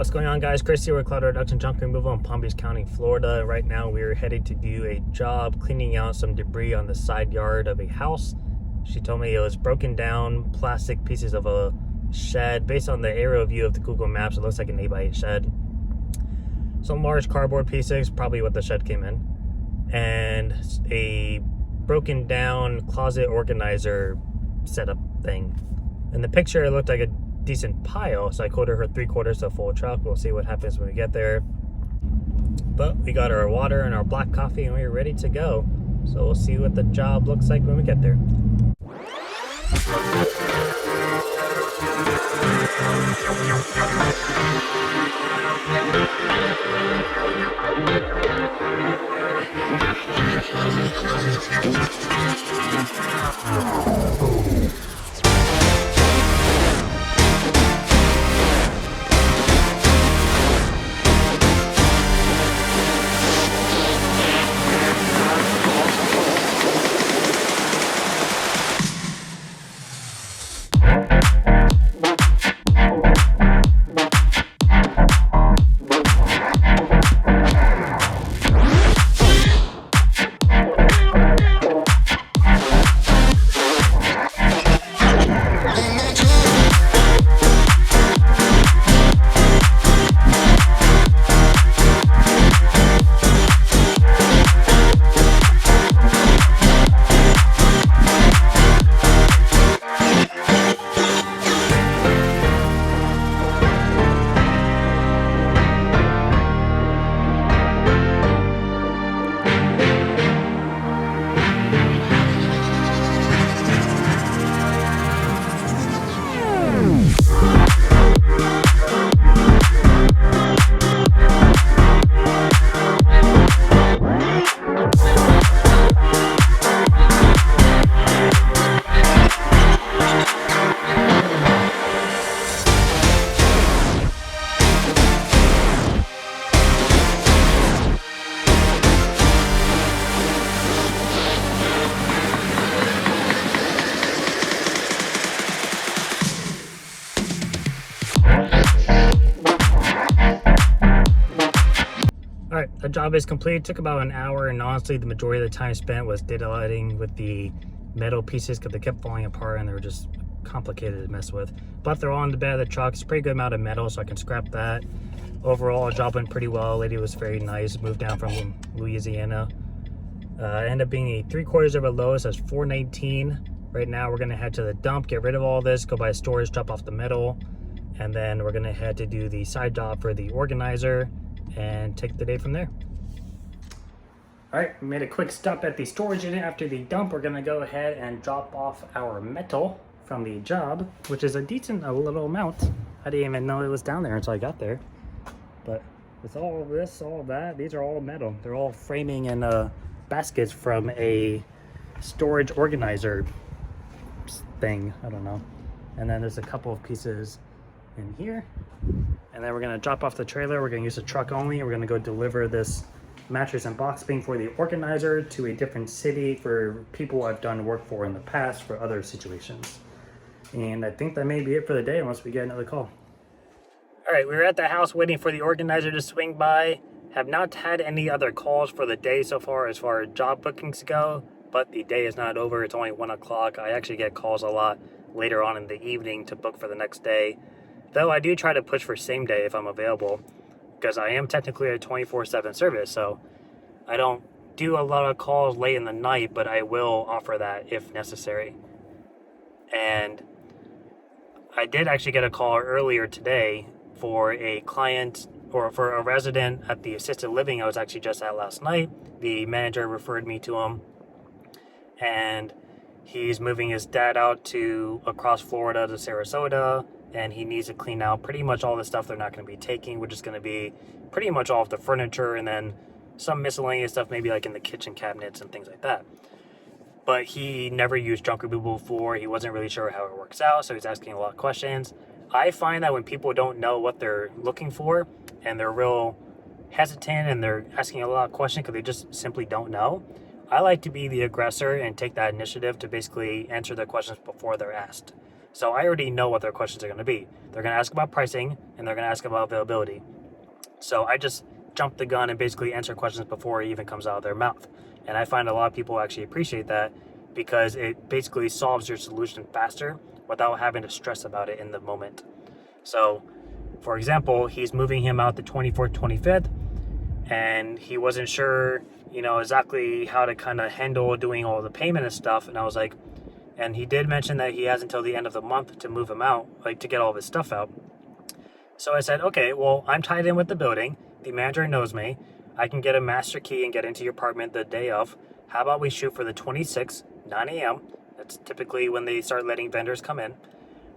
What's going on, guys? Chris here with Cloud Reduction Junk Removal in Palm Beach County, Florida. Right now we're headed to do a job cleaning out some debris on the side yard of a house. She told me it was broken down plastic pieces of a shed. Based on the aerial view of the Google Maps, it looks like an 8x8 shed. Some large cardboard pieces, probably what the shed came in, and a broken down closet organizer setup thing. In the picture it looked like a decent pile, so I quoted her 3/4 to a full truck. We'll see what happens when we get there. But we got our water and our black coffee and we're ready to go. So we'll see what the job looks like when we get there. Alright, the job is complete. It took about an hour, and honestly the majority of the time spent was daylighting with the metal pieces because they kept falling apart and they were just complicated to mess with. But they're all on the bed of the truck. It's a pretty good amount of metal, so I can scrap that. Overall, the job went pretty well. Lady was very nice. Moved down from Louisiana. Ended up being a 3/4 of a load, so that's $419. Right now we're gonna head to the dump, get rid of all this, go by storage, drop off the metal, and then we're gonna head to do the side job for the organizer and take the day from there. All right, we made a quick stop at the storage unit after the dump. We're gonna go ahead and drop off our metal from the job, which is a little amount. I didn't even know it was down there until I got there. But with all this, all that, these are all metal. They're all framing and baskets from a storage organizer thing, I don't know. And then there's a couple of pieces in here. And then we're gonna drop off the trailer. We're gonna use the truck only. We're gonna go deliver this mattress and box spring for the organizer to a different city for people I've done work for in the past for other situations. And I think that may be it for the day unless we get another call. All right, we're at the house waiting for the organizer to swing by. Have not had any other calls for the day so far as job bookings go, but the day is not over. It's only 1 o'clock. I actually get calls a lot later on in the evening to book for the next day. Though I do try to push for same day if I'm available, because I am technically a 24/7 service, so I don't do a lot of calls late in the night, but I will offer that if necessary. And I did actually get a call earlier today for a client or for a resident at the assisted living I was actually just at last night. The manager referred me to him, and he's moving his dad out to across Florida to Sarasota, and he needs to clean out pretty much all the stuff they're not going to be taking, which is going to be pretty much all of the furniture and then some miscellaneous stuff, maybe like in the kitchen cabinets and things like that. But he never used junk removal before. He wasn't really sure how it works out, so he's asking a lot of questions. I find that when people don't know what they're looking for and they're real hesitant and they're asking a lot of questions because they just simply don't know, I like to be the aggressor and take that initiative to basically answer their questions before they're asked. So I already know what their questions are going to be. They're going to ask about pricing and they're going to ask about availability. So I just jump the gun and basically answer questions before it even comes out of their mouth. And I find a lot of people actually appreciate that because it basically solves your solution faster without having to stress about it in the moment. So, for example, he's moving him out the 24th, 25th, and he wasn't sure, exactly how to kind of handle doing all the payment and stuff. And I was like, and he did mention that he has until the end of the month to move him out, like to get all of his stuff out. So I said, okay, well, I'm tied in with the building. The manager knows me. I can get a master key and get into your apartment the day of. How about we shoot for the 26th, 9 a.m.? That's typically when they start letting vendors come in.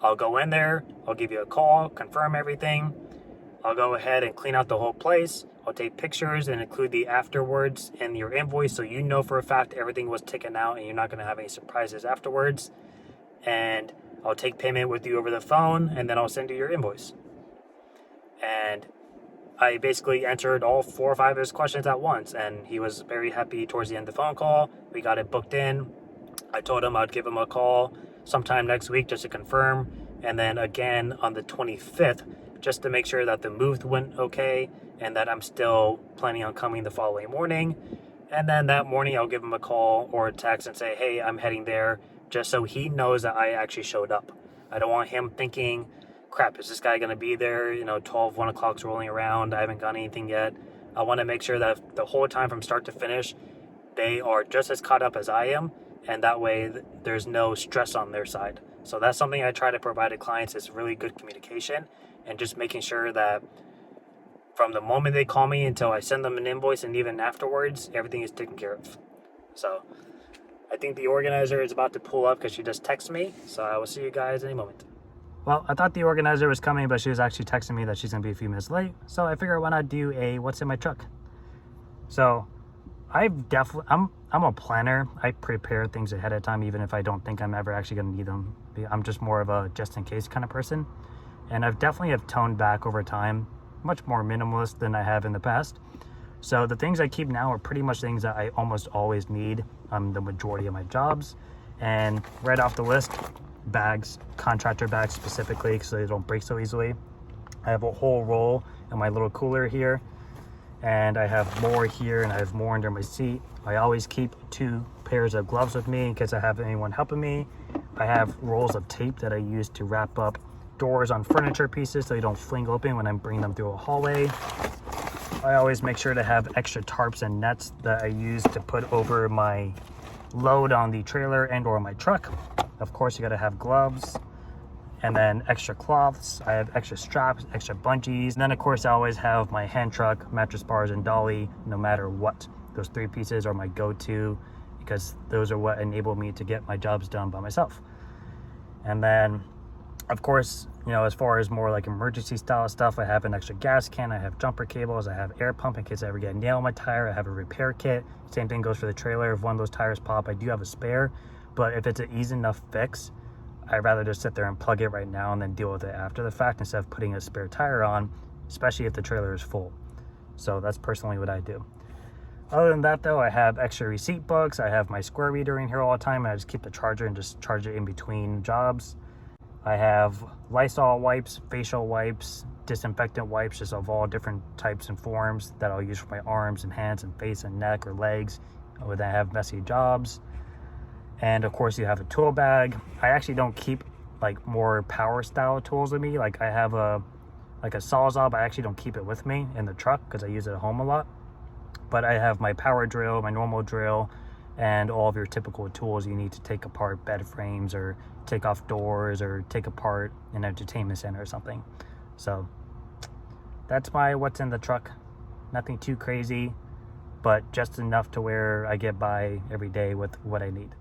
I'll go in there. I'll give you a call, confirm everything. I'll go ahead and clean out the whole place. I'll take pictures and include the afterwards in your invoice so you know for a fact everything was taken out and you're not going to have any surprises afterwards. And I'll take payment with you over the phone and then I'll send you your invoice. And I basically answered all 4 or 5 of his questions at once, and he was very happy towards the end of the phone call. We got it booked in. I told him I'd give him a call sometime next week just to confirm, and then again on the 25th just to make sure that the move went okay and that I'm still planning on coming the following morning. And then that morning I'll give him a call or a text and say, hey, I'm heading there, just so he knows that I actually showed up. I don't want him thinking, crap, is this guy going to be there? 1 o'clock's rolling around. I haven't got anything yet. I want to make sure that the whole time from start to finish, they are just as caught up as I am. And that way there's no stress on their side. So that's something I try to provide to clients is really good communication and just making sure that from the moment they call me until I send them an invoice and even afterwards, everything is taken care of. So I think the organizer is about to pull up because she just texted me. So I will see you guys in a moment. Well, I thought the organizer was coming, but she was actually texting me that she's going to be a few minutes late. So I figured why not do a what's in my truck. So I'm a planner. I prepare things ahead of time, even if I don't think I'm ever actually going to need them. I'm just more of a just in case kind of person. And I've definitely have toned back over time, much more minimalist than I have in the past. So the things I keep now are pretty much things that I almost always need on the majority of my jobs. And right off the list, bags, contractor bags specifically, so they don't break so easily. I have a whole roll in my little cooler here, and I have more here, and I have more under my seat. I always keep 2 pairs of gloves with me in case I have anyone helping me. I have rolls of tape that I use to wrap up doors on furniture pieces so they don't fling open when I'm bringing them through a hallway. I always make sure to have extra tarps and nets that I use to put over my load on the trailer and or my truck. Of course, you got to have gloves and then extra cloths. I have extra straps, extra bungees. And then of course I always have my hand truck, mattress bars, and dolly no matter what. Those 3 pieces are my go-to because those are what enable me to get my jobs done by myself. And then of course, as far as more like emergency style stuff, I have an extra gas can, I have jumper cables, I have air pump in case I ever get a nail in my tire, I have a repair kit. Same thing goes for the trailer. If one of those tires pop, I do have a spare. But if it's an easy enough fix, I'd rather just sit there and plug it right now and then deal with it after the fact instead of putting a spare tire on, especially if the trailer is full. So that's personally what I do. Other than that though, I have extra receipt books. I have my Square Reader in here all the time, and I just keep the charger and just charge it in between jobs. I have Lysol wipes, facial wipes, disinfectant wipes, just of all different types and forms that I'll use for my arms and hands and face and neck or legs when I have messy jobs. And of course you have a tool bag. I actually don't keep like more power style tools with me. Like I have a Sawzall, but I actually don't keep it with me in the truck because I use it at home a lot. But I have my power drill, my normal drill, and all of your typical tools you need to take apart bed frames or take off doors or take apart an entertainment center or something. So that's my what's in the truck. Nothing too crazy, but just enough to where I get by every day with what I need.